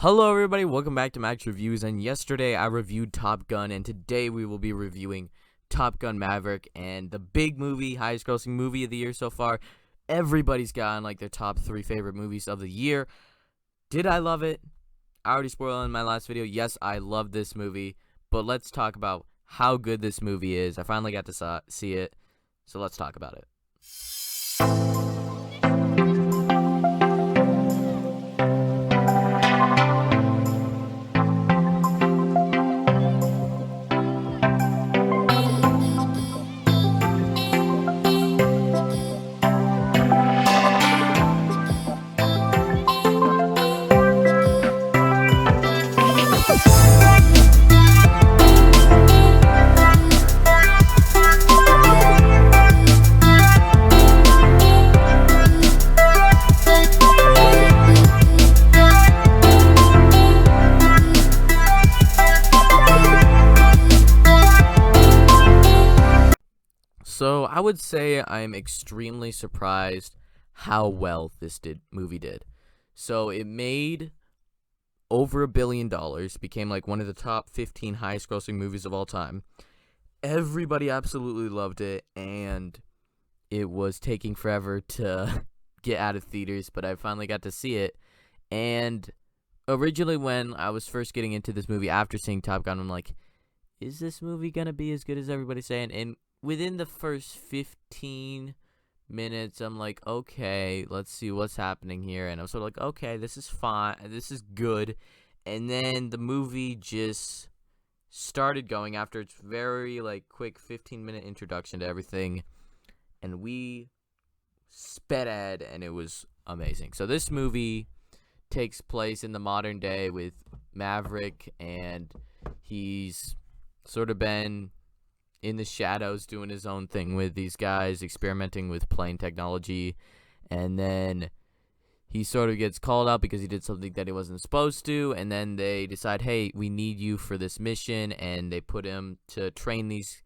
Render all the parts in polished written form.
Hello everybody, welcome back to Max Reviews, and yesterday I reviewed Top Gun, and today we will be reviewing Top Gun Maverick, and the big movie, highest grossing movie of the year so far. Everybody's gotten like their top 3 favorite movies of the year. Did I love it? I already spoiled in my last video. Yes, I love this movie, but let's talk about how good this movie is. I finally got to see it, so let's talk about it. So I would say I'm extremely surprised how well this movie did. So it made over $1 billion, became like one of the top 15 highest grossing movies of all time. Everybody absolutely loved it, and it was taking forever to get out of theaters, but I finally got to see it. And originally when I was first getting into this movie after seeing Top Gun, I'm like, is this movie gonna be as good as everybody's saying? And within the first 15 minutes, I'm like, okay, let's see what's happening here. And I was sort of like, okay, this is fine. This is good. And then the movie just started going after its very, quick 15-minute introduction to everything. And we sped ahead, and it was amazing. So this movie takes place in the modern day with Maverick, and he's sort of been in the shadows doing his own thing with these guys, experimenting with plane technology, and then he sort of gets called out because he did something that he wasn't supposed to, and then they decide, hey, we need you for this mission, and they put him to train these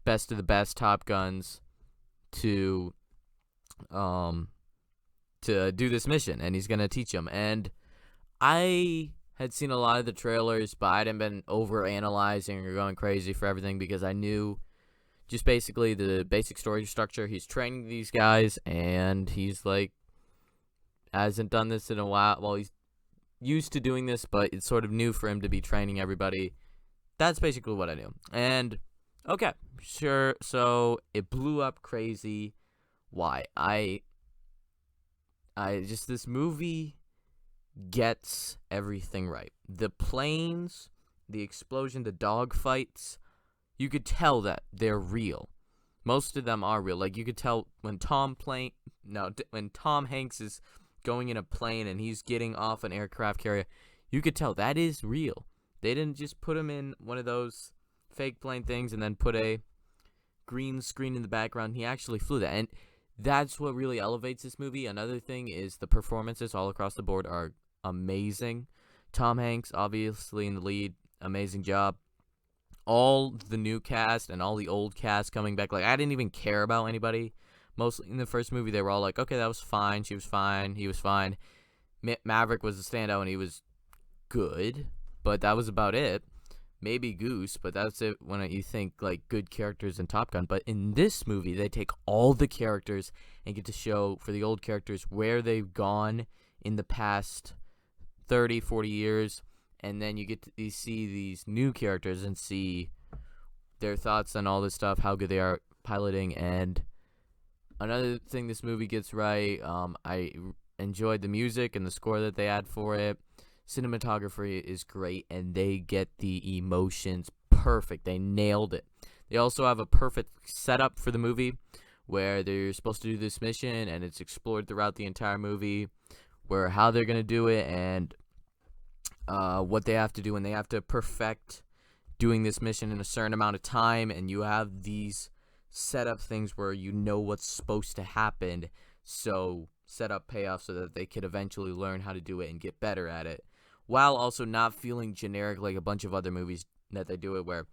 best of the best Top Guns to do this mission, and he's gonna teach them. And I had seen a lot of the trailers, but I hadn't been over-analyzing or going crazy for everything because I knew just basically the basic story structure. He's training these guys, and he's hasn't done this in a while. Well, he's used to doing this, but it's sort of new for him to be training everybody. That's basically what I knew. And, okay, sure, so it blew up crazy. Why? This movie gets everything right. The planes, the explosion, the dogfights, you could tell that they're real. Most of them are real. You could tell when Tom Hanks is going in a plane and he's getting off an aircraft carrier, you could tell that is real. They didn't just put him in one of those fake plane things and then put a green screen in the background. He actually flew that, and that's what really elevates this movie. Another thing is the performances all across the board are amazing. Tom Hanks, obviously in the lead, amazing job. All the new cast and all the old cast coming back. I didn't even care about anybody. Mostly in the first movie, they were all like, okay, that was fine. She was fine. He was fine. Maverick was a standout, and he was good, but that was about it. Maybe Goose, but that's it when you think good characters in Top Gun. But in this movie, they take all the characters and get to show for the old characters where they've gone in the past 30, 40 years, and then you get to see these new characters and see their thoughts on all this stuff, how good they are piloting. And another thing this movie gets right, I enjoyed the music and the score that they had for it. Cinematography is great, and they get the emotions perfect. They nailed it. They also have a perfect setup for the movie where they're supposed to do this mission, and it's explored throughout the entire movie, where how they're going to do it and what they have to do, and they have to perfect doing this mission in a certain amount of time. And you have these setup things where you know what's supposed to happen, so set up payoff so that they could eventually learn how to do it and get better at it, while also not feeling generic like a bunch of other movies that they do it where,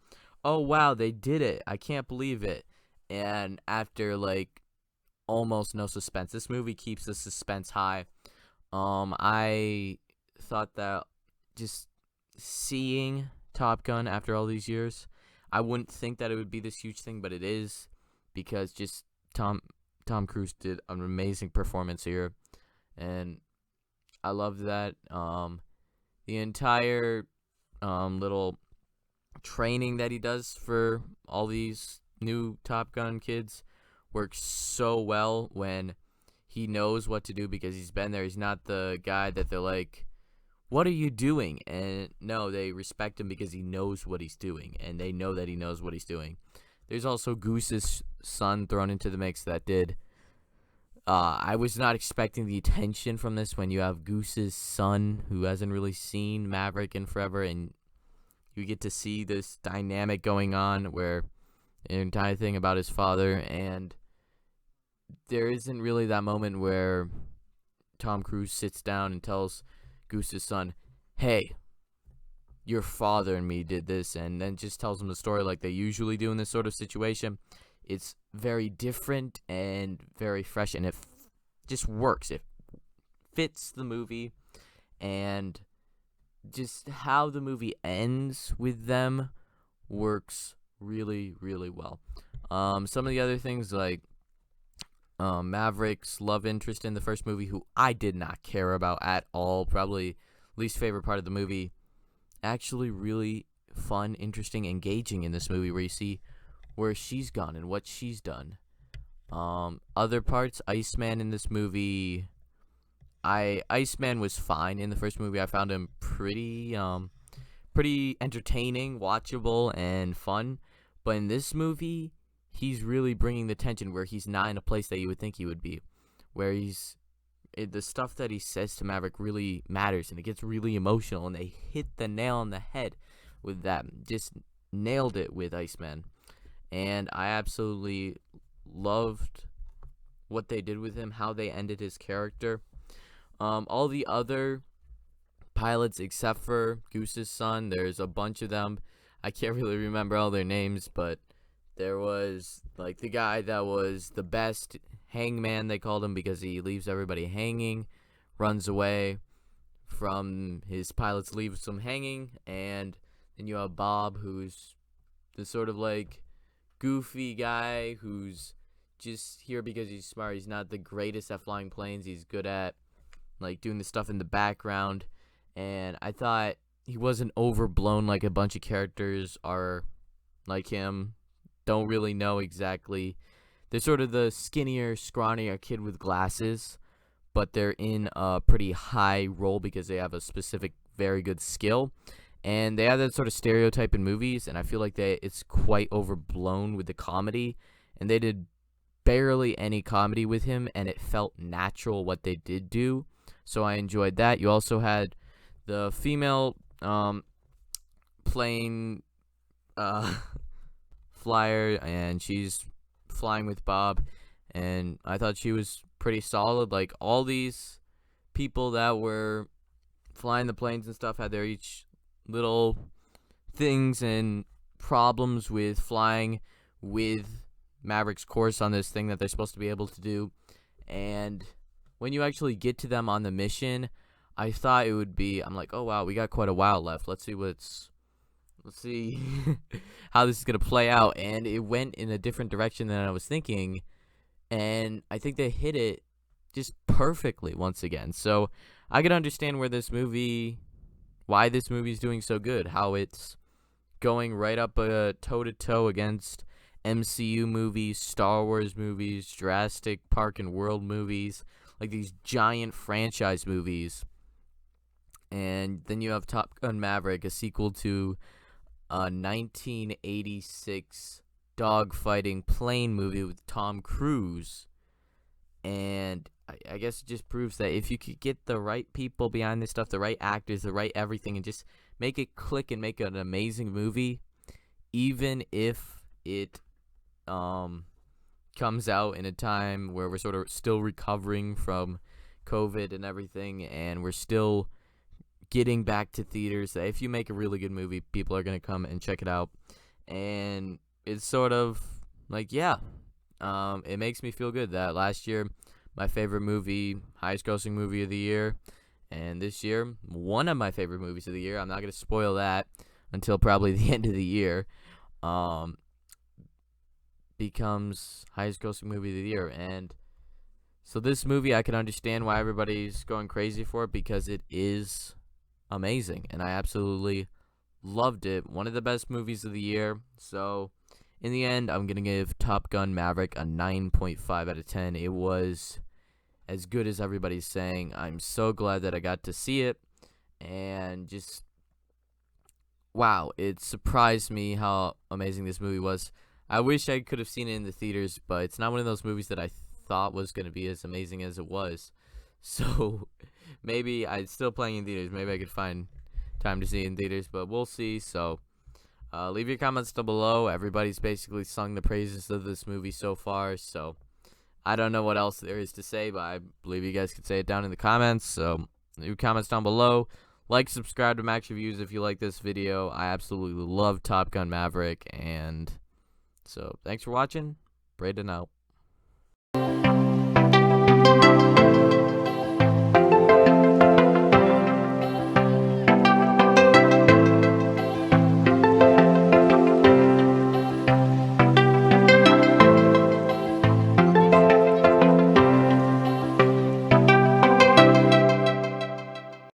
oh wow, they did it, I can't believe it, and after almost no suspense. This movie keeps the suspense high. I thought that just seeing Top Gun after all these years, I wouldn't think that it would be this huge thing, but it is, because just Tom Cruise did an amazing performance here, and I love that. The entire little training that he does for all these new Top Gun kids works so well when he knows what to do because he's been there. He's not the guy that they're like, what are you doing? And no, they respect him because he knows what he's doing, and they know that he knows what he's doing. There's also Goose's son thrown into the mix that did. I was not expecting the attention from this when you have Goose's son, who hasn't really seen Maverick in forever, and you get to see this dynamic going on where an entire thing about his father, and there isn't really that moment where Tom Cruise sits down and tells Goose's son, hey, your father and me did this, and then just tells him the story like they usually do in this sort of situation. It's very different and very fresh, and it just works. It fits the movie, and just how the movie ends with them works really, really well. Some of the other things, like Maverick's love interest in the first movie, who I did not care about at all, probably least favorite part of the movie, actually really fun, interesting, engaging in this movie, where you see where she's gone and what she's done. Other parts, Iceman in this movie, Iceman was fine in the first movie. I found him pretty entertaining, watchable, and fun. But in this movie, he's really bringing the tension where he's not in a place that you would think he would be, where the stuff that he says to Maverick really matters, and it gets really emotional, and they hit the nail on the head with that. Just nailed it with Iceman. And I absolutely loved what they did with him, how they ended his character. All the other pilots, except for Goose's son, there's a bunch of them. I can't really remember all their names, but there was, like, the guy that was the best hangman, they called him, because he leaves everybody hanging, runs away from his pilots, leaves them hanging. And then you have Bob, who's the sort of, like, goofy guy who's just here because he's smart. He's not the greatest at flying planes. He's good at, like, doing the stuff in the background. And I thought he wasn't overblown like a bunch of characters are like him. Don't really know exactly. They're sort of the skinnier, scrawnier kid with glasses, but they're in a pretty high role because they have a specific, very good skill. And they have that sort of stereotype in movies, and I feel like it's quite overblown with the comedy. And they did barely any comedy with him, and it felt natural what they did do. So I enjoyed that. You also had the female plane flyer, and she's flying with Bob, and I thought she was pretty solid. Like, all these people that were flying the planes and stuff had their each little things and problems with flying with Maverick's course on this thing that they're supposed to be able to do. And when you actually get to them on the mission, I thought it would be, I'm like, oh wow, we got quite a while left. Let's see how this is going to play out. And it went in a different direction than I was thinking, and I think they hit it just perfectly once again. So I can understand why this movie is doing so good, how it's going right up toe-to-toe against MCU movies, Star Wars movies, Jurassic Park and World movies, like these giant franchise movies. And then you have Top Gun Maverick, a sequel to a 1986 dogfighting plane movie with Tom Cruise. And I guess it just proves that if you could get the right people behind this stuff, the right actors, the right everything, and just make it click and make an amazing movie, even if it comes out in a time where we're sort of still recovering from COVID and everything, and we're still getting back to theaters, that if you make a really good movie, people are going to come and check it out. And it's sort of like, yeah, it makes me feel good that last year, my favorite movie, highest grossing movie of the year, And this year, one of my favorite movies of the year, I'm not going to spoil that until probably the end of the year, becomes highest grossing movie of the year. And so this movie, I can understand why everybody's going crazy for it, because it is amazing, and I absolutely loved it. One of the best movies of the year. So in the end, I'm going to give Top Gun Maverick a 9.5 out of 10. It was as good as everybody's saying. I'm so glad that I got to see it, and just, wow, it surprised me how amazing this movie was. I wish I could have seen it in the theaters, but it's not one of those movies that I thought was going to be as amazing as it was. So maybe it's still playing in theaters. Maybe I could find time to see it in theaters, but we'll see. So leave your comments down below. Everybody's basically sung the praises of this movie so far, so I don't know what else there is to say, but I believe you guys could say it down in the comments. So leave your comments down below. Like, subscribe to Max Reviews if you like this video. I absolutely love Top Gun Maverick, and so thanks for watching. Braden out.